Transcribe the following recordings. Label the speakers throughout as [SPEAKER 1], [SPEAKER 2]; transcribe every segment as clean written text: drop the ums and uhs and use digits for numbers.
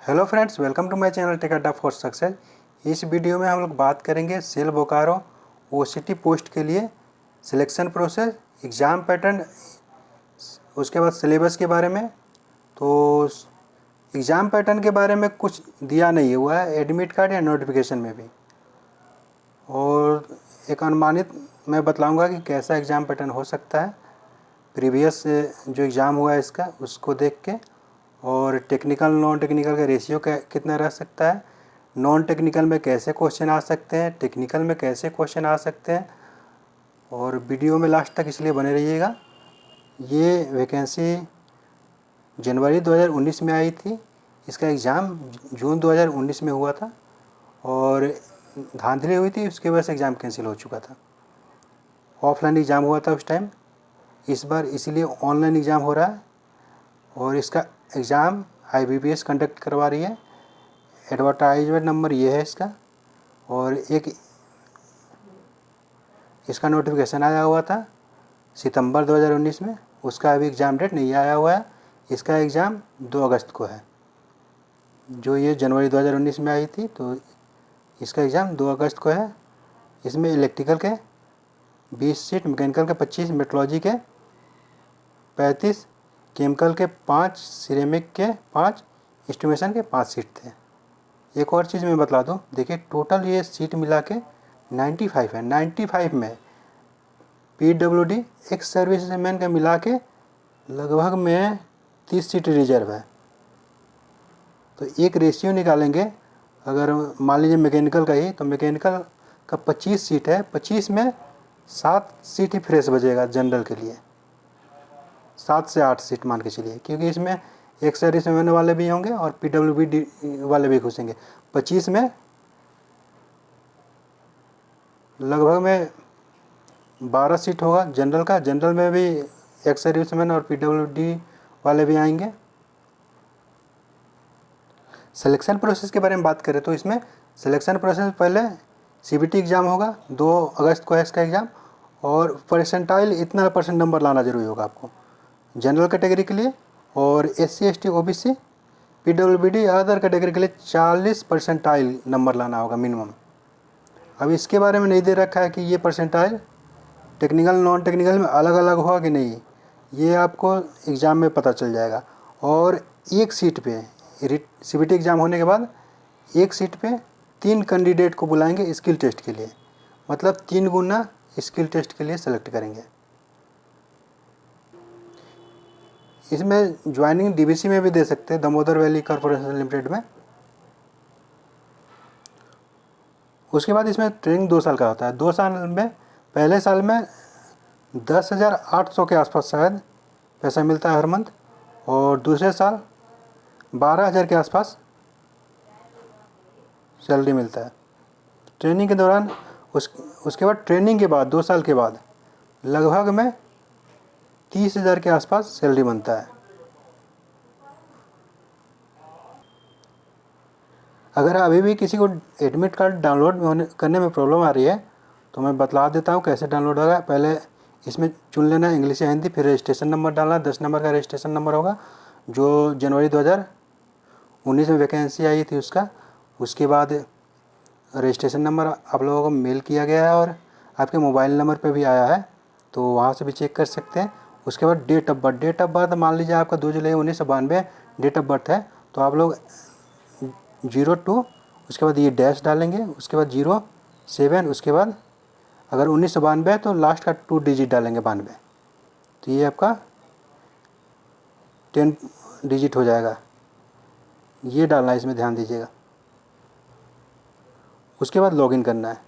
[SPEAKER 1] Hello friends, welcome to my channel tech Adda for success. इस video में हम लोग बात करेंगे सेल बोकारो ओसीटी पोस्ट के लिए सिलेक्शन प्रोसेस, एग्ज़ाम पैटर्न, उसके बाद सिलेबस के बारे में। तो एग्ज़ाम पैटर्न के बारे में कुछ दिया नहीं हुआ है एडमिट कार्ड या नोटिफिकेशन में भी, और एक अनुमानित मैं बतलाऊँगा कि कैसा एग्ज़ाम पैटर्न हो सकता है प्रीवियस जो एग्ज़ाम हुआ है इसका उसको देख के, और टेक्निकल नॉन टेक्निकल का रेशियो कितना रह सकता है, नॉन टेक्निकल में कैसे क्वेश्चन आ सकते हैं, टेक्निकल में कैसे क्वेश्चन आ सकते हैं। और वीडियो में लास्ट तक इसलिए बने रहिएगा। ये वैकेंसी जनवरी 2019 में आई थी, इसका एग्ज़ाम जून 2019 में हुआ था और धांधली हुई थी, उसकी वजह से एग्ज़ाम कैंसिल हो चुका था। ऑफलाइन एग्ज़ाम हुआ था उस टाइम, इस बार इसीलिए ऑनलाइन एग्ज़ाम हो रहा है और इसका एग्ज़ाम IBPS कंडक्ट करवा रही है। एडवर्टाइजमेंट नंबर ये है इसका, और एक इसका नोटिफिकेशन आया हुआ था सितंबर 2019 में, उसका अभी एग्ज़ाम डेट नहीं आया हुआ है। इसका एग्ज़ाम 2 अगस्त को है। जो ये जनवरी 2019 में आई थी, तो इसका एग्ज़ाम 2 अगस्त को है। इसमें इलेक्ट्रिकल के 20 सीट, मैकेनिकल के 25, मेट्रोलॉजी के 35, केमिकल के 5, सिरेमिक के 5, एस्टिमेशन के 5 सीट थे। एक और चीज़ मैं बता दूं, देखिए टोटल ये सीट मिला के 95 है। 95 में PWD एक्स सर्विसमैन का मिला के लगभग में 30 सीट रिजर्व है। तो एक रेशियो निकालेंगे, अगर मान लीजिए मैकेनिकल का ही, तो मैकेनिकल का 25 सीट है, 25 में 7 सीट ही फ्रेश बचेगा जनरल के लिए, 7 से 8 सीट मान के चलिए, क्योंकि इसमें एक सर्विसमैन वाले भी होंगे और PWD वाले भी घुसेंगे। 25 में लगभग में 12 सीट होगा जनरल का। जनरल में भी एक सर्विसमैन और PWD वाले भी आएंगे। सिलेक्शन प्रोसेस के बारे में बात करें तो इसमें सिलेक्शन प्रोसेस पहले CBT एग्ज़ाम होगा, 2 अगस्त को है इसका एग्ज़ाम, और परसेंटाइल इतना % नंबर लाना ज़रूरी होगा आपको जनरल कैटेगरी के लिए, और SC ST OBC PWD other category के लिए 40 परसेंटाइल नंबर लाना होगा मिनिमम। अब इसके बारे में नहीं दे रखा है कि ये परसेंटाइल टेक्निकल नॉन टेक्निकल में अलग अलग होगा कि नहीं, ये आपको एग्ज़ाम में पता चल जाएगा। और एक सीट पे CBT एग्ज़ाम होने के बाद एक सीट पे 3 कैंडिडेट को बुलाएंगे स्किल टेस्ट के लिए, मतलब 3 गुना स्किल टेस्ट के लिए सेलेक्ट करेंगे। इसमें ज्वाइनिंग DVC में भी दे सकते हैं, दामोदर वैली कॉरपोरेशन लिमिटेड में। उसके बाद इसमें ट्रेनिंग 2 साल का होता है। 2 साल में पहले साल में 10,800 के आसपास शायद पैसा मिलता है हर मंथ, और दूसरे साल 12,000 के आसपास सैलरी मिलता है ट्रेनिंग के दौरान। उसके बाद ट्रेनिंग के बाद 2 साल के बाद लगभग में 30,000 के आसपास सैलरी बनता है। अगर अभी भी किसी को एडमिट कार्ड डाउनलोड करने में प्रॉब्लम आ रही है तो मैं बतला देता हूँ कैसे डाउनलोड होगा। पहले इसमें चुन लेना है इंग्लिश या हिंदी, फिर रजिस्ट्रेशन नंबर डालना, 10 नंबर का रजिस्ट्रेशन नंबर होगा जो जनवरी 2019 में वैकेंसी आई थी उसका। उसके बाद रजिस्ट्रेशन नंबर आप लोगों को मेल किया गया है और आपके मोबाइल नंबर पे भी आया है, तो वहाँ से भी चेक कर सकते हैं। उसके बाद डेट ऑफ बर्थ, मान लीजिए आपका 2 जुलाई 1992 डेट ऑफ बर्थ है, तो आप लोग 02, उसके बाद ये डैश डालेंगे, उसके बाद 07, उसके बाद अगर 1992 है तो लास्ट का 2 डिजिट डालेंगे 92, तो ये आपका 10 डिजिट हो जाएगा। ये डालना है, इसमें ध्यान दीजिएगा। उसके बाद लॉगिन करना है।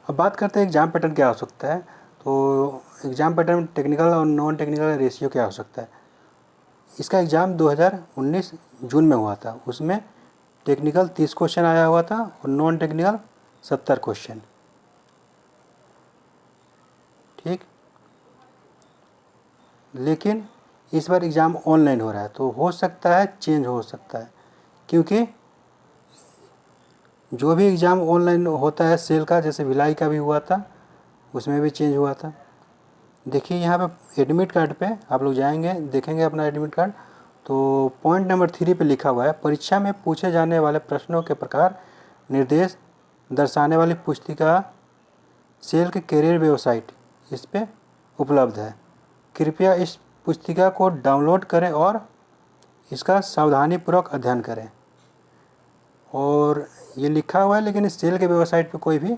[SPEAKER 1] अब बात करते हैं एग्ज़ाम पैटर्न क्या हो सकता है। तो एग्ज़ाम पैटर्न टेक्निकल और नॉन टेक्निकल रेशियो क्या हो सकता है। इसका एग्ज़ाम 2019 जून में हुआ था, उसमें टेक्निकल 30 क्वेश्चन आया हुआ था और नॉन टेक्निकल 70 क्वेश्चन। ठीक, लेकिन इस बार एग्ज़ाम ऑनलाइन हो रहा है, तो हो सकता है चेंज हो सकता है, क्योंकि जो भी एग्ज़ाम ऑनलाइन होता है सेल का, जैसे भिलाई का भी हुआ था, उसमें भी चेंज हुआ था। देखिए यहाँ पे एडमिट कार्ड पे आप लोग जाएंगे, देखेंगे अपना एडमिट कार्ड, तो पॉइंट नंबर 3 पे लिखा हुआ है, परीक्षा में पूछे जाने वाले प्रश्नों के प्रकार निर्देश दर्शाने वाली पुस्तिका सेल के करियर वेबसाइट इस पे उपलब्ध है। कृपया इस पुस्तिका को डाउनलोड करें और इसका सावधानीपूर्वक अध्ययन करें। और ये लिखा हुआ है, लेकिन इस सेल के वेबसाइट पे कोई भी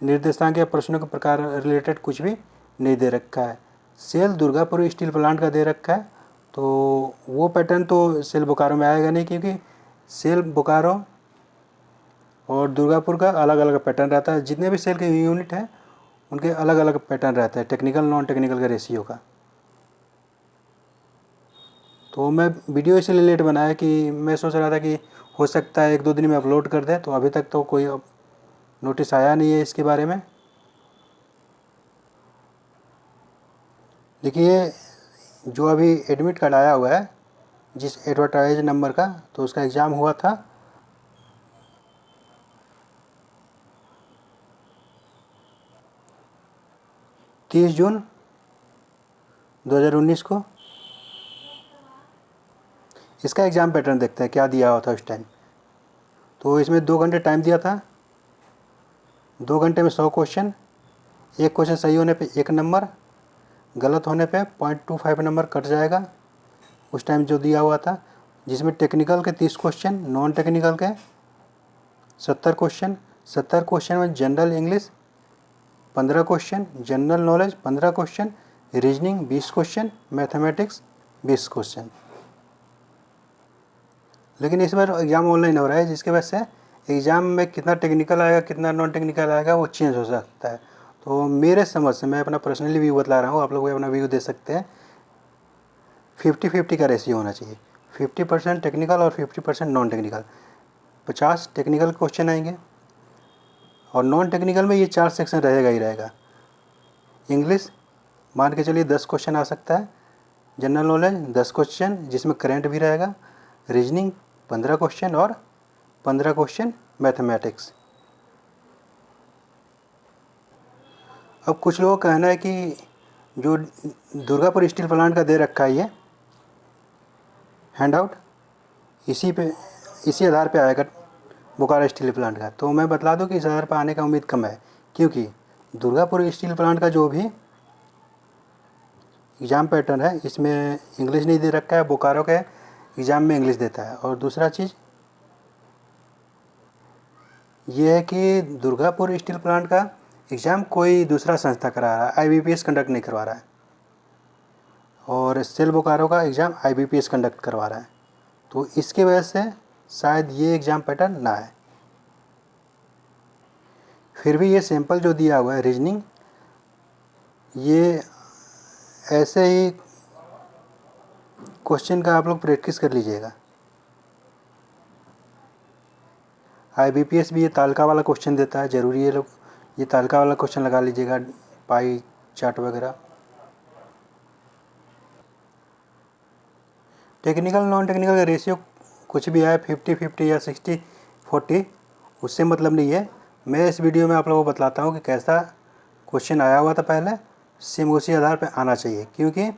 [SPEAKER 1] निर्देशांक या प्रश्नों के प्रकार रिलेटेड कुछ भी नहीं दे रखा है। सेल दुर्गापुर स्टील प्लांट का दे रखा है, तो वो पैटर्न तो सेल बोकारो में आएगा नहीं, क्योंकि सेल बोकारो और दुर्गापुर का अलग अलग पैटर्न रहता है। जितने भी सेल के यूनिट हैं उनके अलग अलग पैटर्न रहता है, टेक्निकल नॉन टेक्निकल का रेशियो का। तो मैं वीडियो इसलिए लेट बनाया कि मैं सोच रहा था कि हो सकता है 1-2 दिन में अपलोड कर दें, तो अभी तक तो कोई नोटिस आया नहीं है इसके बारे में। देखिए, जो अभी एडमिट कार्ड आया हुआ है जिस एडवर्टाइज नंबर का, तो उसका एग्ज़ाम हुआ था 30 जून 2019 को। इसका एग्ज़ाम पैटर्न देखते हैं क्या दिया हुआ था उस टाइम। तो इसमें 2 घंटे टाइम दिया था, 2 घंटे में 100 क्वेश्चन, एक क्वेश्चन सही होने पे 1 नंबर, गलत होने पे 0.25 नंबर कट जाएगा उस टाइम जो दिया हुआ था। जिसमें टेक्निकल के 30 क्वेश्चन, नॉन टेक्निकल के 70 क्वेश्चन। 70 क्वेश्चन में general English 15 question, general knowledge 15 question, reasoning 20 question, mathematics 20 question. लेकिन इस बार एग्ज़ाम ऑनलाइन हो रहा है, जिसके वजह से एग्ज़ाम में कितना टेक्निकल आएगा कितना नॉन टेक्निकल आएगा वो चेंज हो सकता है। तो मेरे समझ से, मैं अपना पर्सनली व्यू बतला रहा हूँ, आप लोग भी अपना व्यू दे सकते हैं। 50-50 का रेशियो होना चाहिए, 50% टेक्निकल और 50% नॉन टेक्निकल। 50 टेक्निकल क्वेश्चन आएंगे और नॉन टेक्निकल में ये 4 सेक्शन रहेगा ही रहेगा। इंग्लिश मान के चलिए 10 क्वेश्चन आ सकता है, जनरल नॉलेज 10 क्वेश्चन जिसमें करंट भी रहेगा, रीजनिंग 15 क्वेश्चन और 15 क्वेश्चन मैथमेटिक्स। अब कुछ लोगों का कहना है कि जो दुर्गापुर स्टील प्लांट का दे रखा है ये हैंड आउट, इसी आधार पे आएगा बोकारो स्टील प्लांट का। तो मैं बतला दूं कि इस आधार पर आने का उम्मीद कम है, क्योंकि दुर्गापुर स्टील प्लांट का जो भी एग्ज़ाम पैटर्न है इसमें इंग्लिश नहीं दे रखा है। बोकारो के एग्ज़ाम में इंग्लिश देता है। और दूसरा चीज़ ये है कि दुर्गापुर स्टील प्लांट का एग्ज़ाम कोई दूसरा संस्था करा रहा है, IBPS कंडक्ट नहीं करवा रहा है। और सेल बोकारो का एग्ज़ाम IBPS कंडक्ट करवा रहा है। तो इसके वजह से शायद ये एग्ज़ाम पैटर्न ना है। फिर भी ये सैंपल जो दिया हुआ है रीजनिंग, ये ऐसे ही क्वेश्चन का आप लोग प्रैक्टिस कर लीजिएगा। IBPS भी ये तालिका वाला क्वेश्चन देता है, ज़रूरी है लोग ये तालिका वाला क्वेश्चन लगा लीजिएगा, पाई चार्ट वगैरह। टेक्निकल नॉन टेक्निकल का रेशियो कुछ भी आए 50-50 या 60-40, उससे मतलब नहीं है। मैं इस वीडियो में आप लोगों को बतलाता हूँ कि कैसा क्वेश्चन आया हुआ था पहले, सेम उसी आधार पर आना चाहिए। क्योंकि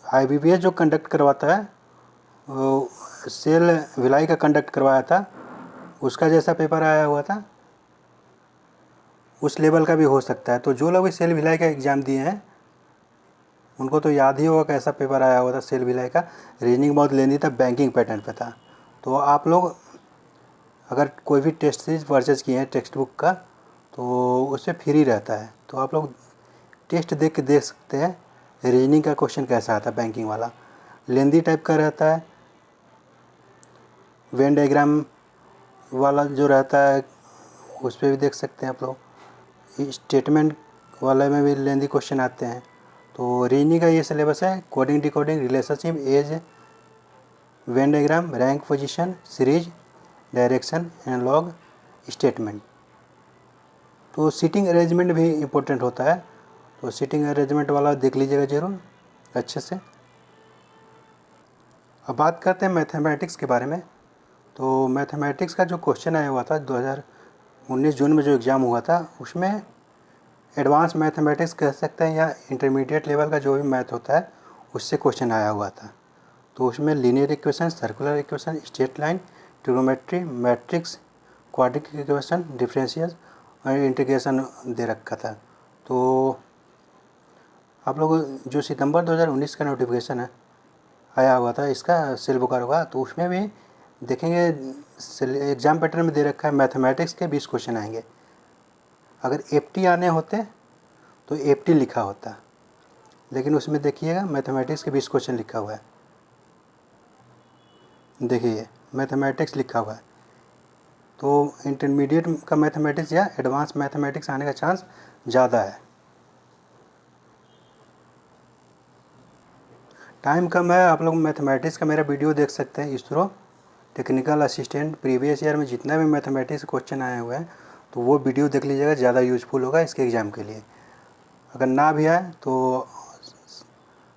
[SPEAKER 1] IBPS जो कंडक्ट करवाता है वो सेल भिलाई का कंडक्ट करवाया था, उसका जैसा पेपर आया हुआ था उस लेवल का भी हो सकता है। तो जो लोग भी सेल भिलाई का एग्ज़ाम दिए हैं उनको तो याद ही होगा कैसा पेपर आया हुआ था सेल भिलाई का। रीजनिंग बहुत लेंदी था, बैंकिंग पैटर्न पे था। तो आप लोग अगर कोई भी टेस्ट सीरीज परचेज किए हैं टेक्स्ट बुक का, तो उससे फ्री रहता है, तो आप लोग टेस्ट देख के देख सकते हैं रीजनिंग का क्वेश्चन कैसा आता है। बैंकिंग वाला लेंदी टाइप का रहता है, वेन डायग्राम वाला जो रहता है उस पर भी देख सकते हैं आप लोग। स्टेटमेंट वाले में भी लेंदी क्वेश्चन आते हैं। तो रीजनिंग का ये सिलेबस है, coding decoding, relationship, age, Venn diagram, rank position, series, direction, analog, statement. तो सीटिंग अरेंजमेंट भी इम्पोर्टेंट होता है, तो सीटिंग अरेंजमेंट वाला देख लीजिएगा ज़रूर अच्छे से। अब बात करते हैं मैथमेटिक्स के बारे में। तो मैथमेटिक्स का जो क्वेश्चन आया हुआ था 2019 जून में जो एग्ज़ाम हुआ था, उसमें एडवांस मैथमेटिक्स कह सकते हैं या इंटरमीडिएट लेवल का जो भी मैथ होता है उससे क्वेश्चन आया हुआ था। तो उसमें linear equation, circular equation, straight line, trigonometry, matrix, quadratic equation, differential और इंटीग्रेशन दे रखा था। तो आप लोग जो सितंबर 2019 का नोटिफिकेशन है आया हुआ था इसका सेल बोकारो का, तो उसमें भी देखेंगे एग्ज़ाम पैटर्न में दे रखा है मैथमेटिक्स के 20 क्वेश्चन आएंगे। अगर एफटी आने होते तो एफटी लिखा होता, लेकिन उसमें देखिएगा मैथमेटिक्स के 20 क्वेश्चन लिखा हुआ है। देखिए मैथमेटिक्स लिखा हुआ है, तो इंटरमीडिएट का मैथमेटिक्स या एडवांस मैथमेटिक्स आने का चांस ज़्यादा है। टाइम कम है, आप लोग मैथमेटिक्स का मेरा वीडियो देख सकते हैं ISRO technical assistant, previous year में जितना भी मैथमेटिक्स क्वेश्चन आए हुए हैं तो वो वीडियो देख लीजिएगा, ज़्यादा यूजफुल होगा इसके एग्ज़ाम के लिए। अगर ना भी आए तो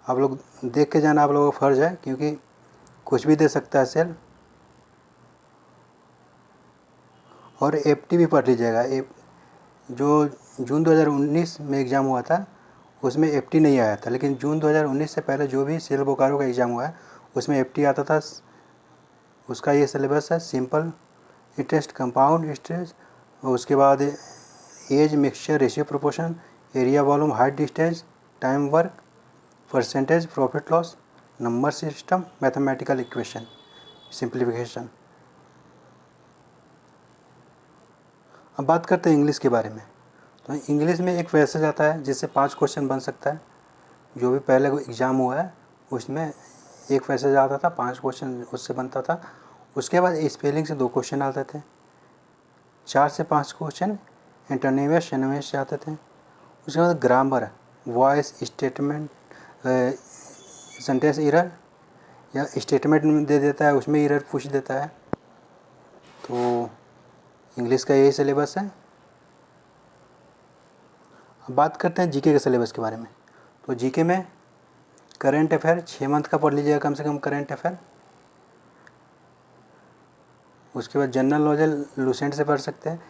[SPEAKER 1] आप लोग देख के जाना आप लोगों का फ़र्ज़ है, क्योंकि कुछ भी दे सकता है सेल। और एफटी भी पढ़ लीजिएगा, जो जून 2019 में एग्ज़ाम हुआ था उसमें एफटी नहीं आया था, लेकिन जून 2019 से पहले जो भी सेल बोकारो का एग्ज़ाम हुआ है उसमें एफटी आता था। उसका ये सिलेबस है, सिंपल इंटरेस्ट, कंपाउंड इंटरेस्ट, और उसके बाद age, mixture, ratio, proportion, area, volume, height, distance, time, work, percentage, profit loss, number system, mathematical equation, simplification. अब बात करते हैं इंग्लिश के बारे में। तो इंग्लिश में एक पैसेज आता है जिससे 5 क्वेश्चन बन सकता है। जो भी पहले एग्ज़ाम हुआ है उसमें एक पैसेज आता था, 5 क्वेश्चन उससे बनता था। उसके बाद स्पेलिंग से 2 क्वेश्चन आते थे, 4 से 5 क्वेश्चन एंटोनिमस सिनोनिमस से आते थे। उसके बाद grammar, voice, statement, sentence error या स्टेटमेंट दे देता है उसमें एरर पूछ देता है। तो इंग्लिश का यही सिलेबस है। अब बात करते हैं जीके के सिलेबस के बारे में। तो जीके में करंट अफेयर 6 मंथ का पढ़ लीजिएगा कम से कम करंट अफेयर। उसके बाद जनरल नॉलेज लूसेंट से पढ़ सकते हैं।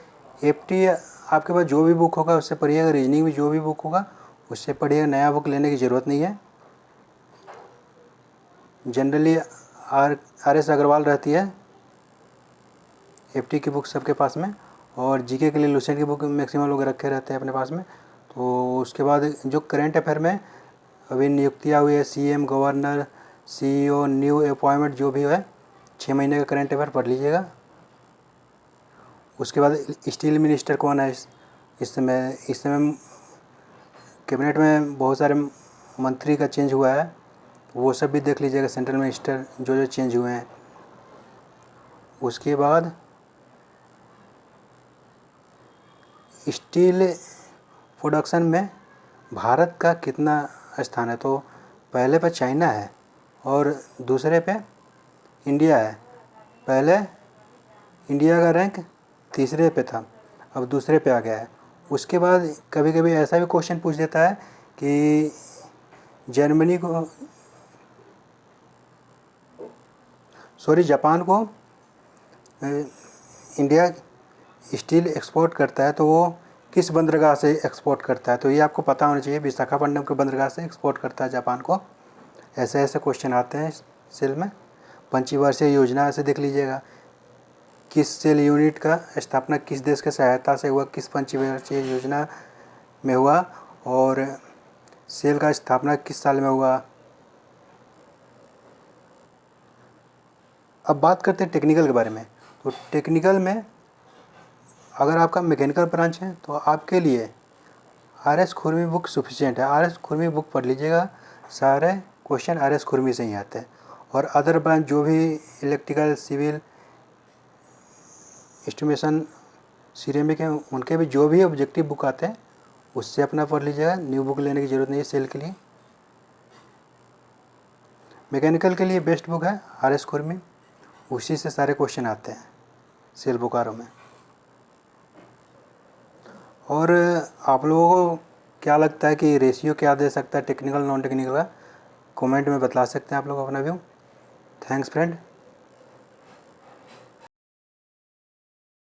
[SPEAKER 1] एफटी आपके पास जो भी बुक होगा उससे पढ़िएगा, रीजनिंग भी जो भी बुक होगा उससे पढ़िएगा, नया बुक लेने की ज़रूरत नहीं है। जनरली आर एस अग्रवाल रहती है एफटी की बुक सबके पास में, और जीके के लिए लूसेंट की बुक मैक्सिमम लोग रखे रहते हैं अपने पास में। तो उसके बाद जो करंट अफेयर में अभी नियुक्तियाँ हुई है, CM, governor, CEO, new appointment जो भी है, 6 महीने का करंट अफेयर पढ़ लीजिएगा। उसके बाद स्टील मिनिस्टर कौन है इस समय कैबिनेट में बहुत सारे मंत्री का चेंज हुआ है, वो सब भी देख लीजिएगा, सेंट्रल मिनिस्टर जो चेंज हुए हैं। उसके बाद स्टील प्रोडक्शन में भारत का कितना स्थान है। तो पहले पे चाइना है और दूसरे पे इंडिया है। पहले इंडिया का रैंक तीसरे पे था, अब दूसरे पे आ गया है। उसके बाद कभी कभी ऐसा भी क्वेश्चन पूछ देता है कि जापान को इंडिया स्टील एक्सपोर्ट करता है तो वो किस बंदरगाह से एक्सपोर्ट करता है। तो ये आपको पता होना चाहिए, विशाखापट्टनम के बंदरगाह से एक्सपोर्ट करता है जापान को। ऐसे ऐसे क्वेश्चन आते हैं सेल में। पंचवर्षीय योजना से देख लीजिएगा, किस सेल यूनिट का स्थापना किस देश की सहायता से हुआ, किस पंचवर्षीय योजना में हुआ, और सेल का स्थापना किस साल में हुआ। अब बात करते हैं टेक्निकल के बारे में। तो टेक्निकल में अगर आपका मैकेनिकल ब्रांच है तो आपके लिए आर.एस. खुरमी बुक सफिशिएंट है। आर.एस. खुरमी बुक पढ़ लीजिएगा, सारे क्वेश्चन आर.एस. खुरमी से ही आते हैं। और अदर ब्रांच जो भी इलेक्ट्रिकल, सिविल, एस्टिमेशन, सिरेमिक हैं, उनके भी जो भी ऑब्जेक्टिव बुक आते हैं उससे अपना पढ़ लीजिएगा, न्यू बुक लेने की ज़रूरत नहीं है सेल के लिए। मैकेनिकल के लिए बेस्ट बुक है आर.एस. खुरमी, उसी से सारे क्वेश्चन आते हैं सेल बोकारो में। और आप लोगों को क्या लगता है कि रेशियो क्या दे सकता है टेक्निकल नॉन टेक्निकल का, कमेंट में बता सकते हैं आप लोग अपना व्यू। Thanks friend.